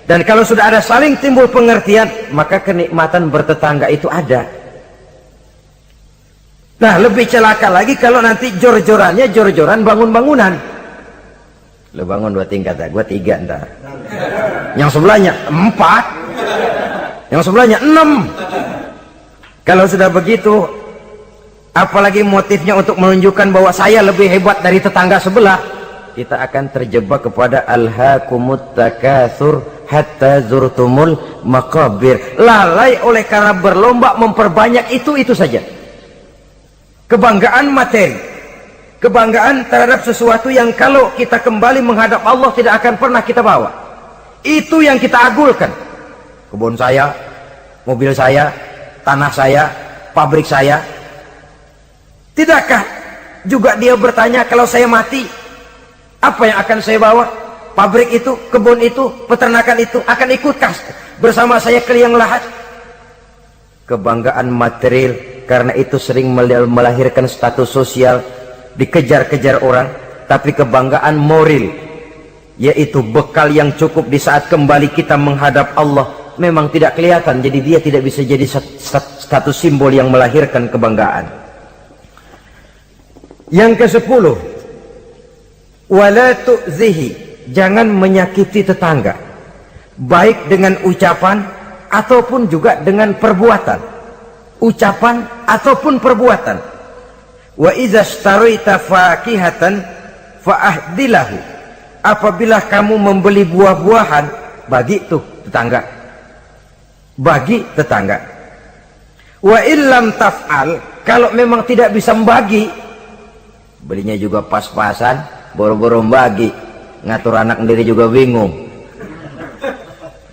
Dan kalau sudah ada saling timbul pengertian, maka kenikmatan bertetangga itu ada. Nah, lebih celaka lagi kalau nanti jor-jorannya jor-joran bangun bangunan. Lu bangun 2 tingkat, gua 3 ntar. Yang sebelahnya 4, yang sebelahnya 6. Kalau sudah begitu, apalagi motifnya untuk menunjukkan bahwa saya lebih hebat dari tetangga sebelah, kita akan terjebak kepada alhaakumut takatsur hatta zurtumul maqabir. Lalai oleh karena berlomba memperbanyak itu saja. Kebanggaan materi, kebanggaan terhadap sesuatu yang kalau kita kembali menghadap Allah tidak akan pernah kita bawa. Itu yang kita agulkan. Kebun saya, mobil saya, tanah saya, pabrik saya. Tidakkah juga dia bertanya, kalau saya mati, apa yang akan saya bawa? Pabrik itu, kebun itu, peternakan itu akan ikutkah bersama saya ke liang lahat? Kebanggaan material, karena itu sering melahirkan status sosial, dikejar-kejar orang. Tapi kebanggaan moral, yaitu bekal yang cukup di saat kembali kita menghadap Allah, memang tidak kelihatan, jadi dia tidak bisa jadi status simbol yang melahirkan kebanggaan. Yang ke-10, wala tu'zihi, jangan menyakiti tetangga, baik dengan ucapan ataupun juga dengan perbuatan, ucapan ataupun perbuatan. Wa idza ishtaraita fakihatan fa'ahdilahu, apabila kamu membeli buah-buahan, bagi tuh tetangga, bagi tetangga. Wa illam taf'al, kalau memang tidak bisa membagi, belinya juga pas-pasan, boro-boro bagi, ngatur anak sendiri juga bingung.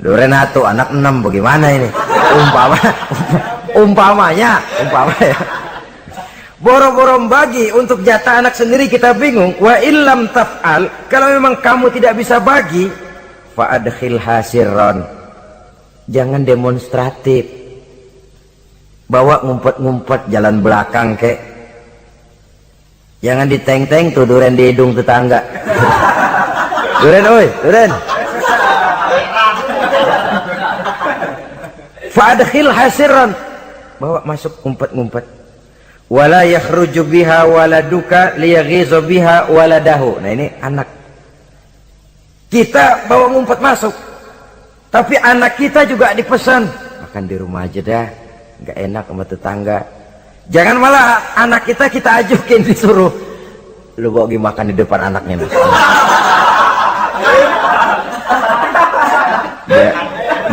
Duren satu, anak 6, bagaimana ini? Umpamanya, boro-boro bagi untuk jatah anak sendiri kita bingung. Wa illam taf'al, kalau memang kamu tidak bisa bagi, fa'adkhil hasirron, jangan demonstratif, bawa ngumpet-ngumpet jalan belakang kek, jangan diteng-teng tuh duren di hidung tetangga. Duren, oi, duren. Fa'adkhil hasirron, bawa masuk ngumpet-ngumpet. Wala yakhruju biha waladuka liyaghizu biha waladahu. Nah ini anak. Kita bawa ngumpet masuk, tapi anak kita juga dipesan, makan di rumah aja dah, nggak enak sama tetangga. Jangan malah anak kita ajukin, disuruh lu bawa makan di depan anaknya nih.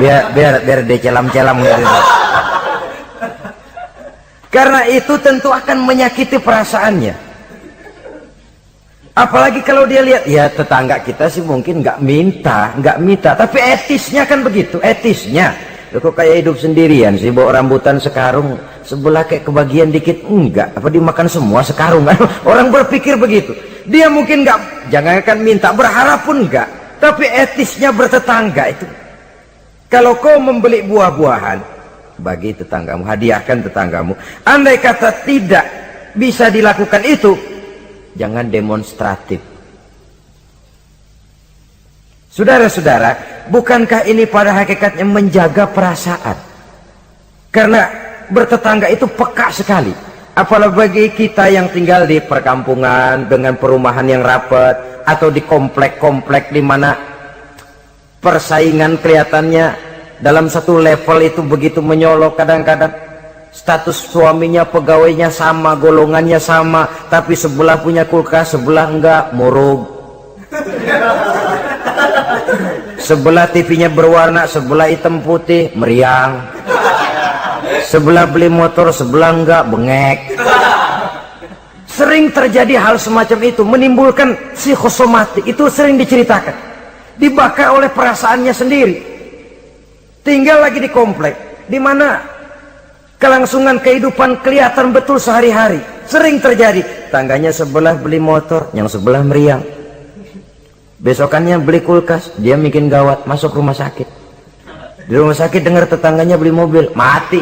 biar dia celam-celam gitu. Karena itu tentu akan menyakiti perasaannya. Apalagi kalau dia lihat, ya tetangga kita sih mungkin nggak minta, tapi etisnya kan begitu, etisnya. Loh, kok kayak hidup sendirian sih, bawa rambutan sekarung, sebelah kayak kebagian dikit, enggak, apa dimakan semua sekarung kan? Orang berpikir begitu. Dia mungkin nggak, jangankan minta, berharap pun enggak, tapi etisnya bertetangga itu. Kalau kau membeli buah-buahan, bagi tetanggamu, hadiahkan tetanggamu. Andai kata tidak bisa dilakukan itu, jangan demonstratif. Saudara-saudara, bukankah ini pada hakikatnya menjaga perasaan? Karena bertetangga itu peka sekali. Apalagi bagi kita yang tinggal di perkampungan dengan perumahan yang rapat, atau di komplek-komplek di mana persaingan kelihatannya dalam satu level itu begitu menyolok. Kadang-kadang status suaminya, pegawainya sama, golongannya sama, tapi sebelah punya kulkas, sebelah enggak, murug. Sebelah TV-nya berwarna, sebelah hitam putih, meriang. Sebelah beli motor, sebelah enggak, bengek. Sering terjadi hal semacam itu, menimbulkan psikosomatik. Itu sering diceritakan, dibakar oleh perasaannya sendiri. Tinggal lagi di komplek di mana kelangsungan kehidupan kelihatan betul sehari-hari. Sering terjadi, tangganya sebelah beli motor, yang sebelah meriang. Besokannya beli kulkas, dia bikin gawat, masuk rumah sakit. Di rumah sakit dengar tetangganya beli mobil, mati.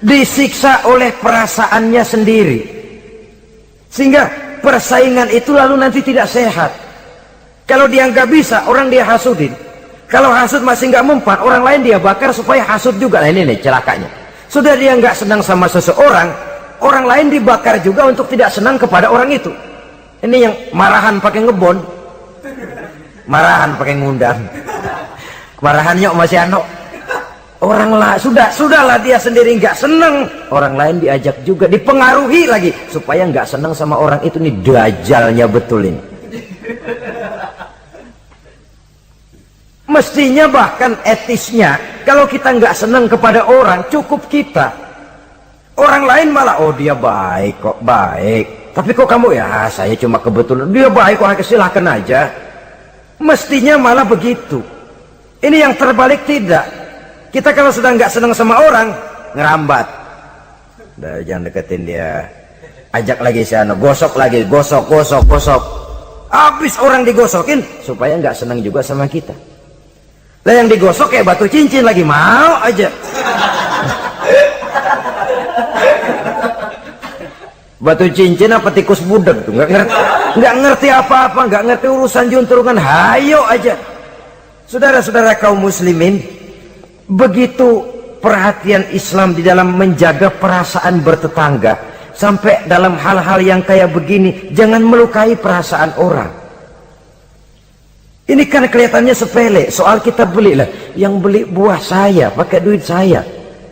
Disiksa oleh perasaannya sendiri, sehingga persaingan itu lalu nanti tidak sehat. Kalau dia nggak bisa, orang dia hasudin. Kalau hasud masih nggak mempan, orang lain dia bakar supaya hasud juga. Nah ini nih celakanya. Sudah dia nggak senang sama seseorang, orang lain dibakar juga untuk tidak senang kepada orang itu. Ini yang marahan pakai ngebon, marahan pakai ngundang, marahan nyok masih ano. Orang lah sudahlah dia sendiri nggak senang, orang lain diajak juga, dipengaruhi lagi supaya nggak senang sama orang itu. Nih dajalnya betul ini. Mestinya bahkan etisnya, kalau kita nggak senang kepada orang, cukup kita. Orang lain malah, oh dia baik kok, baik. Tapi kok kamu, ya saya cuma kebetulan, dia baik kok, silahkan aja. Mestinya malah begitu. Ini yang terbalik tidak. Kita kalau sudah nggak senang sama orang, ngerambat. Udah, jangan deketin dia. Ajak lagi sana, gosok lagi, gosok. Habis orang digosokin, supaya nggak senang juga sama kita. Lah yang digosok kayak batu cincin lagi, mau aja. Batu cincin apa tikus budak tuh, nggak ngerti apa-apa, nggak ngerti urusan junturungan, hayo aja. Saudara-saudara kaum muslimin, begitu perhatian Islam di dalam menjaga perasaan bertetangga, sampai dalam hal-hal yang kayak begini, jangan melukai perasaan orang. Ini kan kelihatannya sepele, soal kita beli lah, yang beli buah saya, pakai duit saya.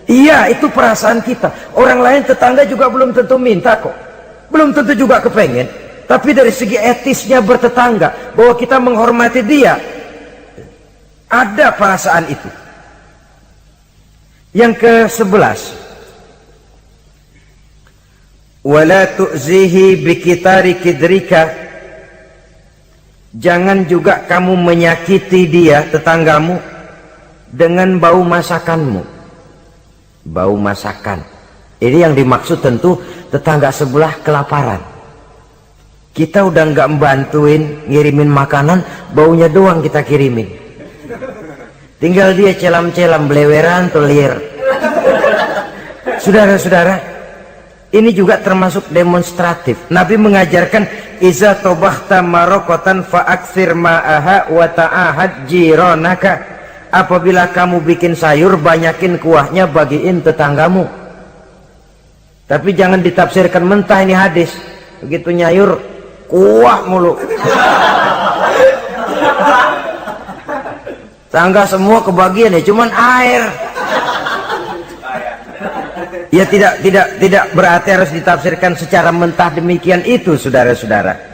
Iya, itu perasaan kita. Orang lain tetangga juga belum tentu minta kok, belum tentu juga kepengen. Tapi dari segi etisnya bertetangga, bahwa kita menghormati dia, ada perasaan itu. Yang ke-11, wala tu'zihi bikitari kidrika, jangan juga kamu menyakiti dia, tetanggamu, dengan bau masakanmu. Bau masakan ini yang dimaksud tentu tetangga sebelah kelaparan. Kita udah nggak membantuin ngirimin makanan, baunya doang kita kirimin. Tinggal dia celam-celam, beleweran, telir. Saudara-saudara, ini juga termasuk demonstratif. Nabi mengajarkan, iza tobakhta marokotan fa'aksir ma'aha wa ta'ahad jironaka. Apabila kamu bikin sayur, banyakin kuahnya, bagiin tetanggamu. Tapi jangan ditafsirkan mentah ini hadis. Begitu nyayur, kuah mulu. Tangga semua kebagian ya, cuman air. Ya tidak berarti harus ditafsirkan secara mentah demikian itu, saudara-saudara.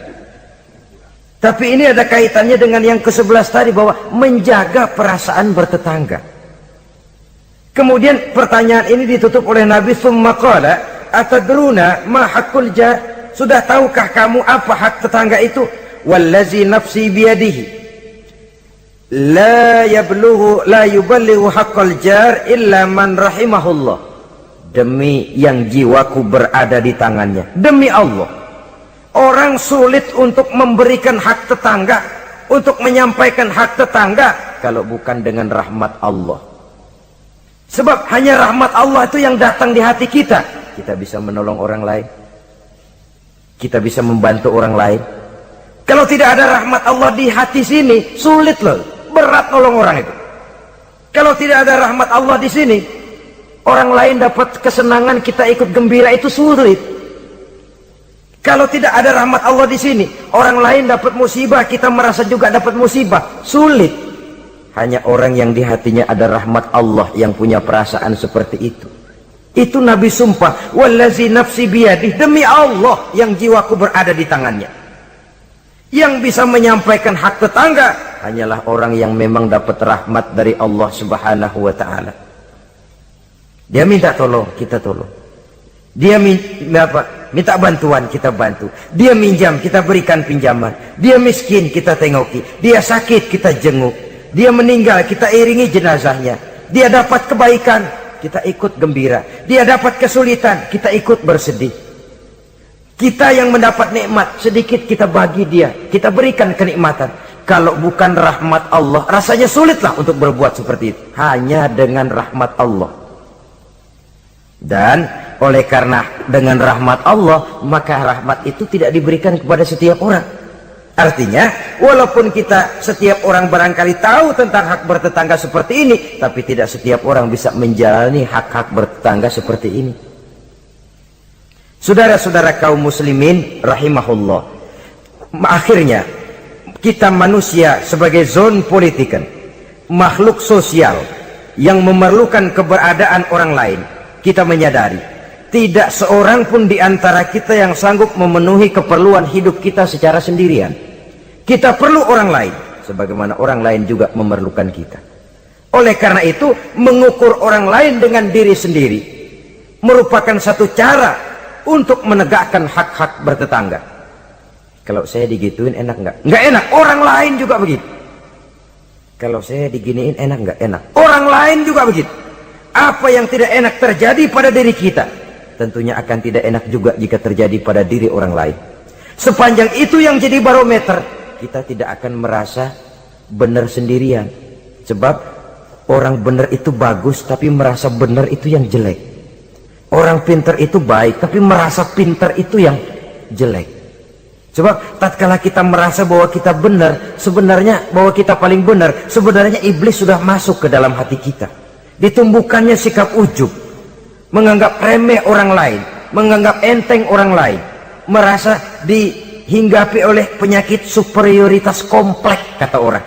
Tapi ini ada kaitannya dengan yang ke-11 tadi, bahwa menjaga perasaan bertetangga. Kemudian pertanyaan ini ditutup oleh Nabi, summa qala atadruna ma haqqul jar, sudah tahukah kamu apa hak tetangga itu? Wallazi nafsi biyadihi la yuballighu haqqal jar illa man rahimahullah. Demi yang jiwaku berada di tangannya, demi Allah, orang sulit untuk memberikan hak tetangga, untuk menyampaikan hak tetangga, kalau bukan dengan rahmat Allah. Sebab hanya rahmat Allah itu yang datang di hati kita. Kita bisa menolong orang lain, kita bisa membantu orang lain. Kalau tidak ada rahmat Allah di hati sini, sulit loh, berat nolong orang itu. Kalau tidak ada rahmat Allah di sini, orang lain dapat kesenangan, kita ikut gembira, itu sulit. Kalau tidak ada rahmat Allah di sini, orang lain dapat musibah, kita merasa juga dapat musibah, sulit. Hanya orang yang di hatinya ada rahmat Allah yang punya perasaan seperti itu. Itu Nabi sumpah, wallazi nafsi biyadih, demi Allah yang jiwaku berada di tangannya. Yang bisa menyampaikan hak tetangga hanyalah orang yang memang dapat rahmat dari Allah Subhanahu wa ta'ala. Dia minta tolong, kita tolong. Dia minta bantuan, kita bantu. Dia minjam, kita berikan pinjaman. Dia miskin, kita tengoki. Dia sakit, kita jenguk. Dia meninggal, kita iringi jenazahnya. Dia dapat kebaikan, kita ikut gembira. Dia dapat kesulitan, kita ikut bersedih. Kita yang mendapat nikmat sedikit, kita bagi dia, kita berikan kenikmatan. Kalau bukan rahmat Allah, rasanya sulitlah untuk berbuat seperti itu. Hanya dengan rahmat Allah. Dan oleh karena dengan rahmat Allah, maka rahmat itu tidak diberikan kepada setiap orang. Artinya, walaupun kita setiap orang barangkali tahu tentang hak bertetangga seperti ini, tapi tidak setiap orang bisa menjalani hak-hak bertetangga seperti ini. Saudara-saudara kaum muslimin rahimahullah, akhirnya kita manusia sebagai zon politikan, makhluk sosial yang memerlukan keberadaan orang lain. Kita menyadari tidak seorang pun di antara kita yang sanggup memenuhi keperluan hidup kita secara sendirian. Kita perlu orang lain. sebagaimana orang lain juga memerlukan kita. Oleh karena itu, mengukur orang lain dengan diri sendiri merupakan satu cara untuk menegakkan hak-hak bertetangga. Kalau saya digituin enak nggak? Nggak enak. Orang lain juga begitu. Kalau saya diginiin enak nggak? Enak. Orang lain juga begitu. Apa yang tidak enak terjadi pada diri kita, tentunya akan tidak enak juga jika terjadi pada diri orang lain. Sepanjang itu yang jadi barometer, kita tidak akan merasa benar sendirian. Sebab orang benar itu bagus, tapi merasa benar itu yang jelek. Orang pintar itu baik, tapi merasa pintar itu yang jelek. Sebab tatkala kita merasa bahwa kita benar, sebenarnya bahwa kita paling benar, sebenarnya iblis sudah masuk ke dalam hati kita. Ditumbuhkannya sikap ujub, menganggap remeh orang lain, menganggap enteng orang lain, merasa dihinggapi oleh penyakit superioritas kompleks, kata orang.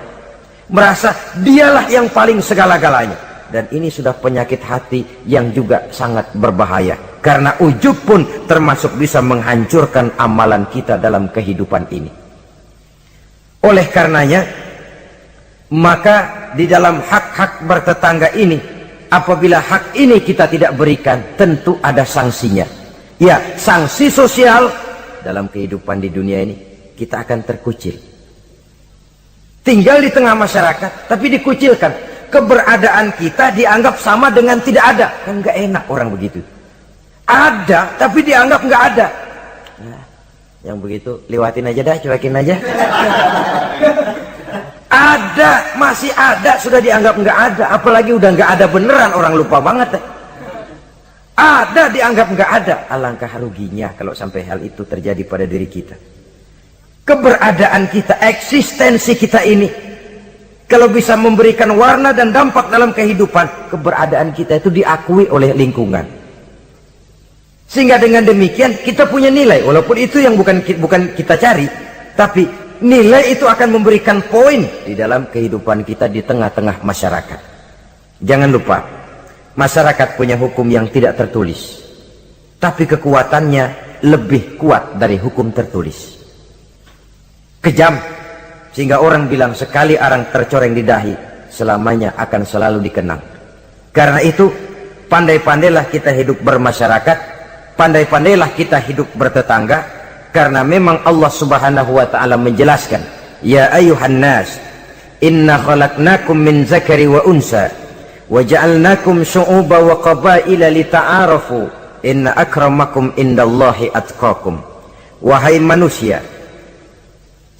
Merasa dialah yang paling segala-galanya. Dan ini sudah penyakit hati yang juga sangat berbahaya. Karena ujub pun termasuk bisa menghancurkan amalan kita dalam kehidupan ini. Oleh karenanya, maka di dalam hak-hak bertetangga ini, apabila hak ini kita tidak berikan, tentu ada sanksinya. Ya, sanksi sosial dalam kehidupan di dunia ini, kita akan terkucil. Tinggal di tengah masyarakat, tapi dikucilkan. Keberadaan kita dianggap sama dengan tidak ada. Kan nggak enak orang begitu. Ada, tapi dianggap nggak ada. Nah, yang begitu lewatin aja dah, cuekin aja. Ada, masih ada, sudah dianggap nggak ada. Apalagi udah nggak ada beneran, orang lupa banget. Ada, dianggap nggak ada. Alangkah ruginya kalau sampai hal itu terjadi pada diri kita. Keberadaan kita, eksistensi kita ini, kalau bisa memberikan warna dan dampak dalam kehidupan, keberadaan kita itu diakui oleh lingkungan. Sehingga dengan demikian kita punya nilai, walaupun itu yang bukan kita cari, tapi nilai itu akan memberikan poin di dalam kehidupan kita di tengah-tengah masyarakat. Jangan lupa, masyarakat punya hukum yang tidak tertulis, tapi kekuatannya lebih kuat dari hukum tertulis. Kejam, sehingga orang bilang sekali arang tercoreng di dahi, selamanya akan selalu dikenang. Karena itu, pandai-pandailah kita hidup bermasyarakat, pandai-pandailah kita hidup bertetangga, karena memang Allah Subhanahu wa ta'ala menjelaskan, ya ayuhan nas, inna khalaqnakum min zakari wa unsa, wa ja'alnakum syu'uba wa qabaila lita'arafu, inna akramakum indallahi atqakum. Wahai manusia,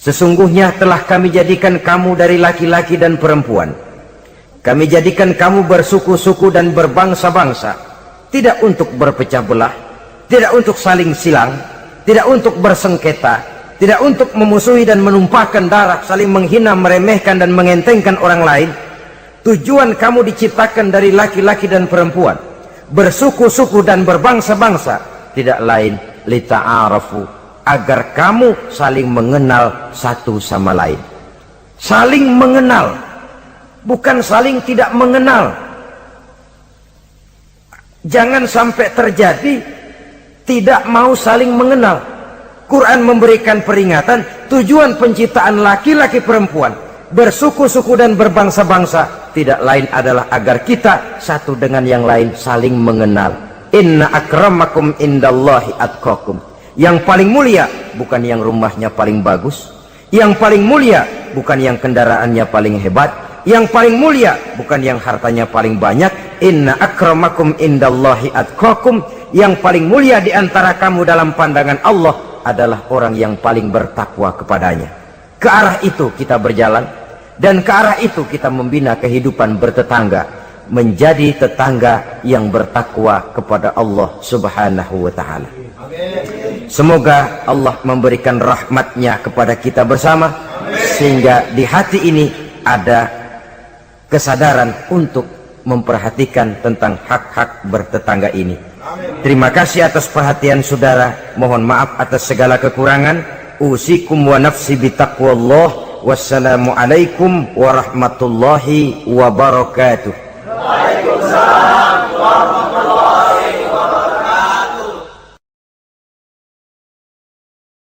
sesungguhnya telah kami jadikan kamu dari laki-laki dan perempuan. Kami jadikan kamu bersuku-suku dan berbangsa-bangsa, tidak untuk berpecah belah, tidak untuk saling silang, tidak untuk bersengketa, tidak untuk memusuhi dan menumpahkan darah, saling menghina, meremehkan dan mengentengkan orang lain. Tujuan kamu diciptakan dari laki-laki dan perempuan, bersuku-suku dan berbangsa-bangsa, tidak lain lita'arafu, agar kamu saling mengenal satu sama lain. Saling mengenal, bukan saling tidak mengenal. Jangan sampai terjadi tidak mau saling mengenal. Quran memberikan peringatan, tujuan penciptaan laki-laki perempuan, bersuku-suku dan berbangsa-bangsa, tidak lain adalah agar kita satu dengan yang lain saling mengenal. Inna akramakum indallahi atqakum. Yang paling mulia bukan yang rumahnya paling bagus, yang paling mulia bukan yang kendaraannya paling hebat, yang paling mulia bukan yang hartanya paling banyak. Inna akramakum indallahi atqakum. Yang paling mulia di antara kamu dalam pandangan Allah adalah orang yang paling bertakwa kepadanya. Ke arah itu kita berjalan, dan ke arah itu kita membina kehidupan bertetangga, menjadi tetangga yang bertakwa kepada Allah Subhanahu wa ta'ala. Semoga Allah memberikan rahmatnya kepada kita bersama, sehingga di hati ini ada kesadaran untuk memperhatikan tentang hak-hak bertetangga ini. Terima kasih atas perhatian saudara, mohon maaf atas segala kekurangan. Usikum wa nafsi bitaqwallah. Wassalamualaikum warahmatullahi wabarakatuh. Waalaikumsalam.